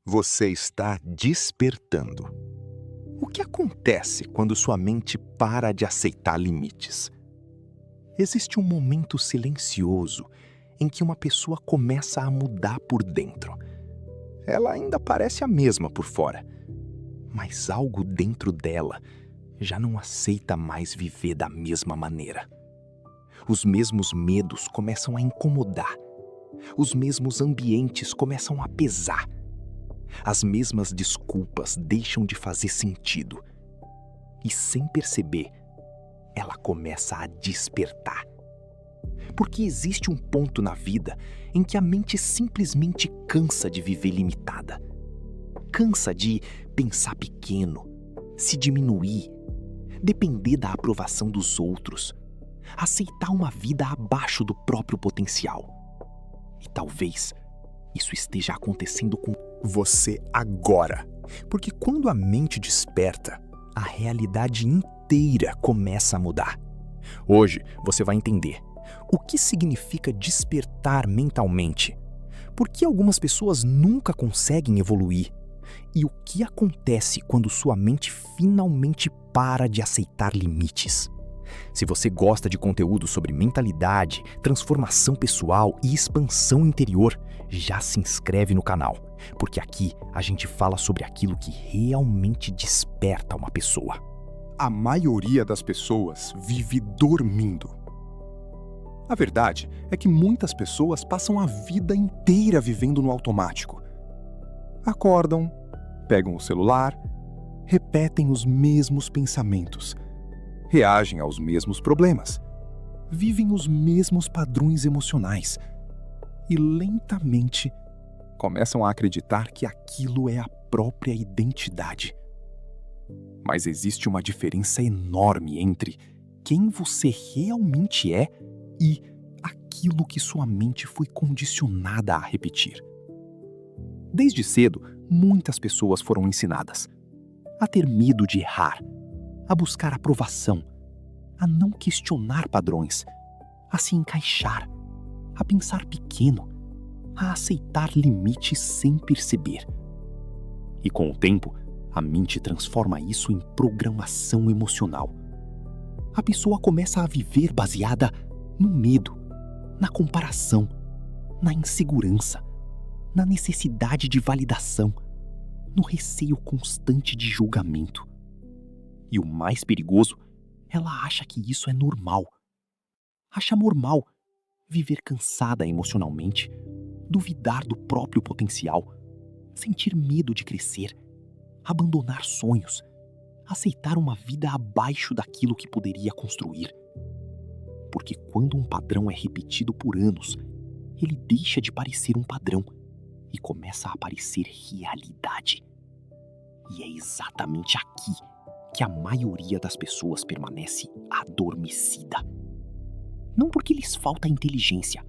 Você está despertando. O que acontece quando sua mente para de aceitar limites? Existe um momento silencioso em que uma pessoa começa a mudar por dentro. Ela ainda parece a mesma por fora, mas algo dentro dela já não aceita mais viver da mesma maneira. Os mesmos medos começam a incomodar. Os mesmos ambientes começam a pesar. As mesmas desculpas deixam de fazer sentido. E sem perceber, ela começa a despertar. Porque existe um ponto na vida em que a mente simplesmente cansa de viver limitada. Cansa de pensar pequeno, se diminuir, depender da aprovação dos outros, aceitar uma vida abaixo do próprio potencial. E talvez isso esteja acontecendo com você agora. Porque quando a mente desperta, a realidade inteira começa a mudar. Hoje você vai entender o que significa despertar mentalmente, por que algumas pessoas nunca conseguem evoluir e o que acontece quando sua mente finalmente para de aceitar limites. Se você gosta de conteúdo sobre mentalidade, transformação pessoal e expansão interior, já se inscreve no canal, porque aqui a gente fala sobre aquilo que realmente desperta uma pessoa. A maioria das pessoas vive dormindo. A verdade é que muitas pessoas passam a vida inteira vivendo no automático. Acordam, pegam o celular, repetem os mesmos pensamentos, reagem aos mesmos problemas, vivem os mesmos padrões emocionais e lentamente começam a acreditar que aquilo é a própria identidade. Mas existe uma diferença enorme entre quem você realmente é e aquilo que sua mente foi condicionada a repetir. Desde cedo, muitas pessoas foram ensinadas a ter medo de errar, a buscar aprovação, a não questionar padrões, a se encaixar, a pensar pequeno, a aceitar limites sem perceber. E com o tempo, a mente transforma isso em programação emocional. A pessoa começa a viver baseada no medo, na comparação, na insegurança, na necessidade de validação, no receio constante de julgamento. E o mais perigoso, ela acha que isso é normal. Acha normal viver cansada emocionalmente, duvidar do próprio potencial, sentir medo de crescer, abandonar sonhos, aceitar uma vida abaixo daquilo que poderia construir. Porque quando um padrão é repetido por anos, ele deixa de parecer um padrão e começa a parecer realidade. E é exatamente aqui que a maioria das pessoas permanece adormecida. Não porque lhes falta inteligência,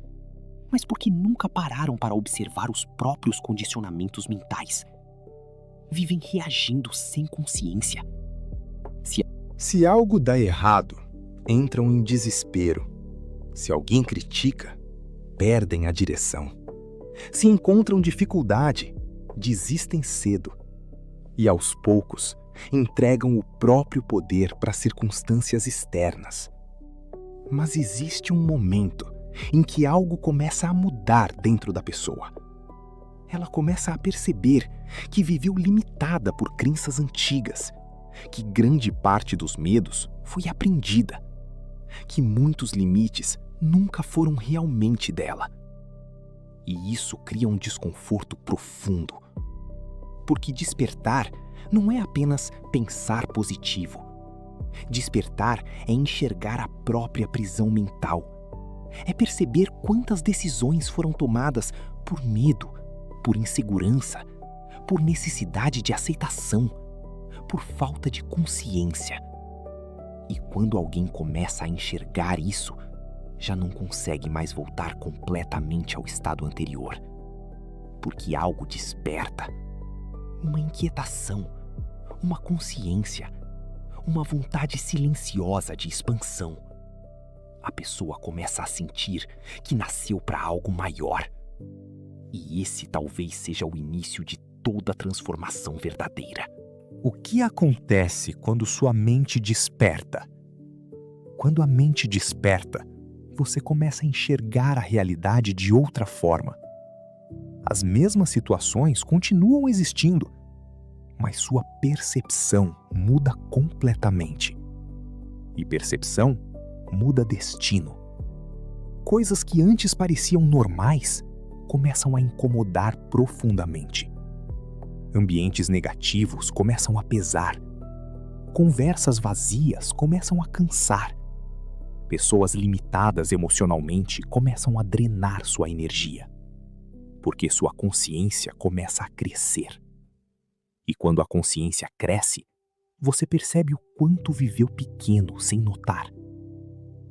mas porque nunca pararam para observar os próprios condicionamentos mentais. Vivem reagindo sem consciência. Se algo dá errado, entram em desespero. Se alguém critica, perdem a direção. Se encontram dificuldade, desistem cedo. E aos poucos, entregam o próprio poder para circunstâncias externas. Mas existe um momento em que algo começa a mudar dentro da pessoa. Ela começa a perceber que viveu limitada por crenças antigas, que grande parte dos medos foi aprendida, que muitos limites nunca foram realmente dela. E isso cria um desconforto profundo. Porque despertar não é apenas pensar positivo. Despertar é enxergar a própria prisão mental. É perceber quantas decisões foram tomadas por medo, por insegurança, por necessidade de aceitação, por falta de consciência. E quando alguém começa a enxergar isso, já não consegue mais voltar completamente ao estado anterior. Porque algo desperta. Uma inquietação, uma consciência, uma vontade silenciosa de expansão. A pessoa começa a sentir que nasceu para algo maior. E esse talvez seja o início de toda a transformação verdadeira. O que acontece quando sua mente desperta? Quando a mente desperta, você começa a enxergar a realidade de outra forma. As mesmas situações continuam existindo, mas sua percepção muda completamente. E percepção muda destino. Coisas que antes pareciam normais começam a incomodar profundamente. Ambientes negativos começam a pesar. Conversas vazias começam a cansar. Pessoas limitadas emocionalmente começam a drenar sua energia, porque sua consciência começa a crescer. E quando a consciência cresce, você percebe o quanto viveu pequeno sem notar.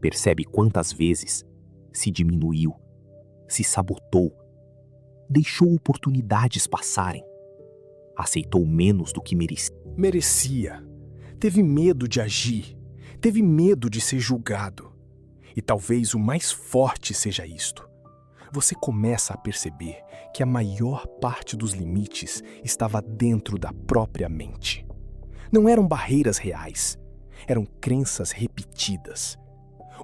Percebe quantas vezes se diminuiu, se sabotou, deixou oportunidades passarem, aceitou menos do que merecia, teve medo de agir, teve medo de ser julgado. E talvez o mais forte seja isto. Você começa a perceber que a maior parte dos limites estava dentro da própria mente. Não eram barreiras reais, eram crenças repetidas.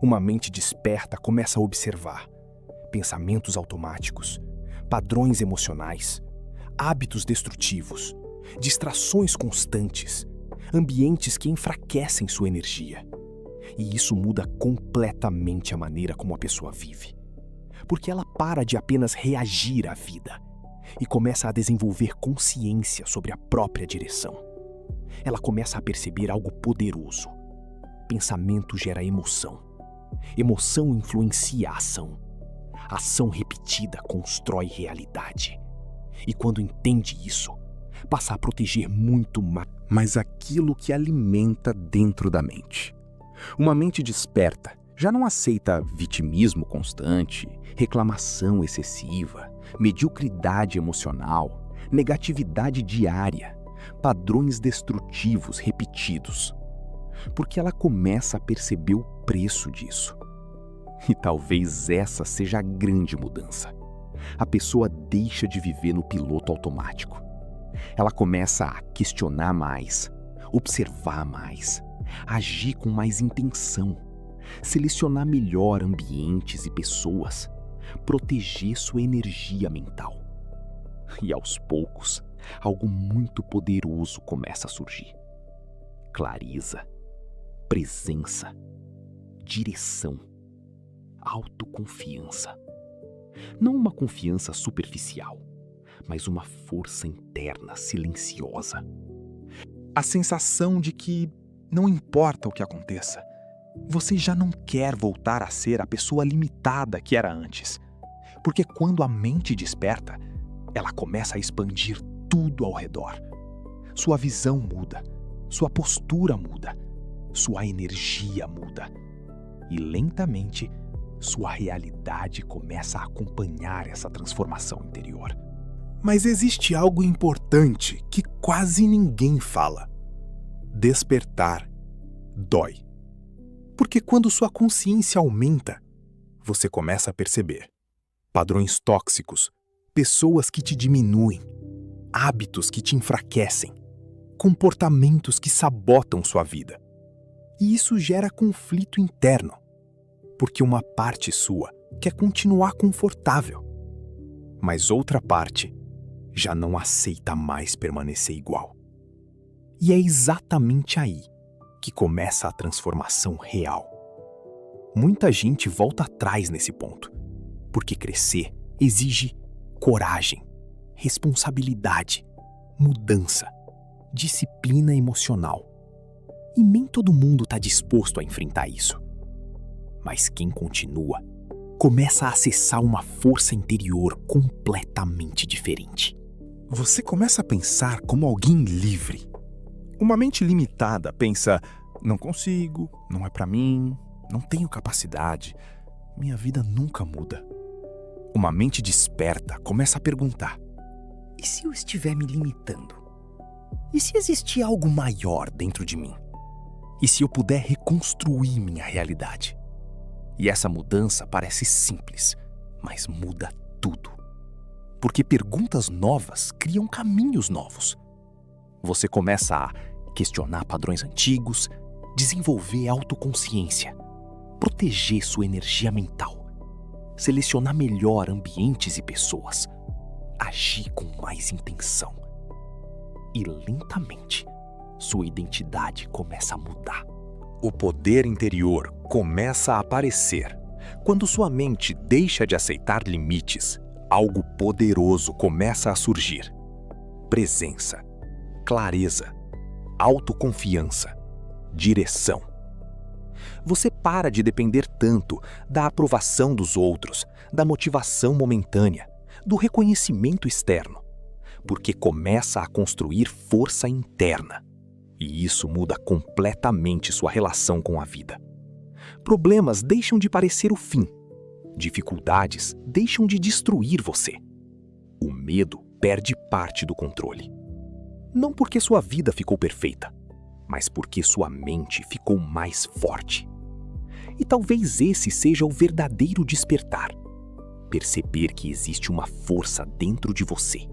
Uma mente desperta começa a observar pensamentos automáticos, padrões emocionais, hábitos destrutivos, distrações constantes, ambientes que enfraquecem sua energia. E isso muda completamente a maneira como a pessoa vive. Porque ela para de apenas reagir à vida e começa a desenvolver consciência sobre a própria direção. Ela começa a perceber algo poderoso. Pensamento gera emoção. Emoção influencia a ação. Ação repetida constrói realidade. E quando entende isso, passa a proteger muito mais aquilo que alimenta dentro da mente. Uma mente desperta já não aceita vitimismo constante, reclamação excessiva, mediocridade emocional, negatividade diária, padrões destrutivos repetidos. Porque ela começa a perceber o preço disso. E talvez essa seja a grande mudança. A pessoa deixa de viver no piloto automático. Ela começa a questionar mais, observar mais, agir com mais intenção, selecionar melhor ambientes e pessoas, proteger sua energia mental. E aos poucos, algo muito poderoso começa a surgir. Clareza, presença, direção, autoconfiança. Não uma confiança superficial, mas uma força interna silenciosa. A sensação de que não importa o que aconteça, você já não quer voltar a ser a pessoa limitada que era antes. Porque quando a mente desperta, ela começa a expandir tudo ao redor. Sua visão muda, sua postura muda, sua energia muda. E lentamente, sua realidade começa a acompanhar essa transformação interior. Mas existe algo importante que quase ninguém fala. Despertar dói. Porque quando sua consciência aumenta, você começa a perceber padrões tóxicos, pessoas que te diminuem, hábitos que te enfraquecem, comportamentos que sabotam sua vida. E isso gera conflito interno, porque uma parte sua quer continuar confortável, mas outra parte já não aceita mais permanecer igual. E é exatamente aí que começa a transformação real. Muita gente volta atrás nesse ponto, porque crescer exige coragem, responsabilidade, mudança, disciplina emocional. E nem todo mundo está disposto a enfrentar isso. Mas quem continua, começa a acessar uma força interior completamente diferente. Você começa a pensar como alguém livre. Uma mente limitada pensa, não consigo, não é pra mim, não tenho capacidade, minha vida nunca muda. Uma mente desperta começa a perguntar, e se eu estiver me limitando? E se existir algo maior dentro de mim? E se eu puder reconstruir minha realidade? E essa mudança parece simples, mas muda tudo. porque perguntas novas criam caminhos novos. Você começa a questionar padrões antigos, desenvolver autoconsciência, proteger sua energia mental, selecionar melhor ambientes e pessoas, agir com mais intenção. E lentamente, sua identidade começa a mudar. O poder interior começa a aparecer. Quando sua mente deixa de aceitar limites, algo poderoso começa a surgir. Presença, clareza, autoconfiança, direção. Você para de depender tanto da aprovação dos outros, da motivação momentânea, do reconhecimento externo, porque começa a construir força interna. E isso muda completamente sua relação com a vida. Problemas deixam de parecer o fim. Dificuldades deixam de destruir você. O medo perde parte do controle. Não porque sua vida ficou perfeita, mas porque sua mente ficou mais forte. E talvez esse seja o verdadeiro despertar. Perceber que existe uma força dentro de você,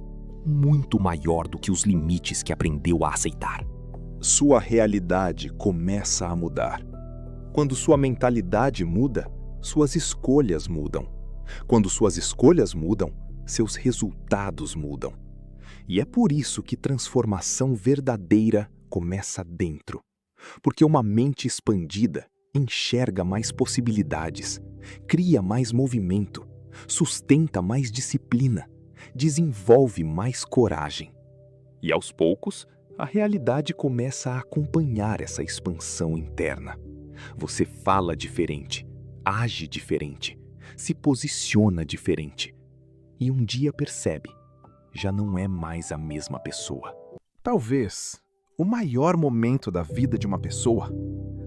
muito maior do que os limites que aprendeu a aceitar. Sua realidade começa a mudar. Quando sua mentalidade muda, suas escolhas mudam. Quando suas escolhas mudam, seus resultados mudam. E é por isso que transformação verdadeira começa dentro. Porque uma mente expandida enxerga mais possibilidades, cria mais movimento, sustenta mais disciplina, desenvolve mais coragem. E aos poucos, a realidade começa a acompanhar essa expansão interna. Você fala diferente, age diferente, se posiciona diferente. E um dia percebe, já não é mais a mesma pessoa. Talvez o maior momento da vida de uma pessoa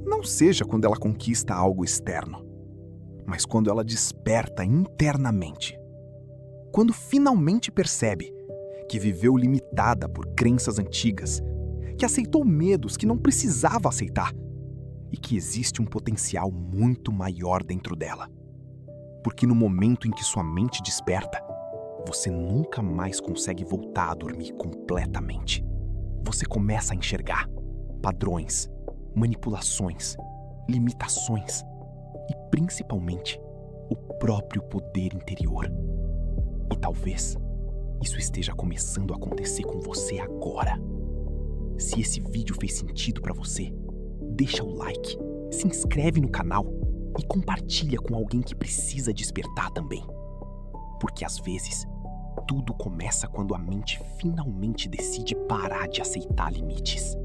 não seja quando ela conquista algo externo, mas quando ela desperta internamente. Quando finalmente percebe que viveu limitada por crenças antigas, que aceitou medos que não precisava aceitar e que existe um potencial muito maior dentro dela. Porque no momento em que sua mente desperta, você nunca mais consegue voltar a dormir completamente. Você começa a enxergar padrões, manipulações, limitações e, principalmente, o próprio poder interior. E talvez isso esteja começando a acontecer com você agora. Se esse vídeo fez sentido para você, deixa o like, se inscreve no canal e compartilha com alguém que precisa despertar também. Porque às vezes, tudo começa quando a mente finalmente decide parar de aceitar limites.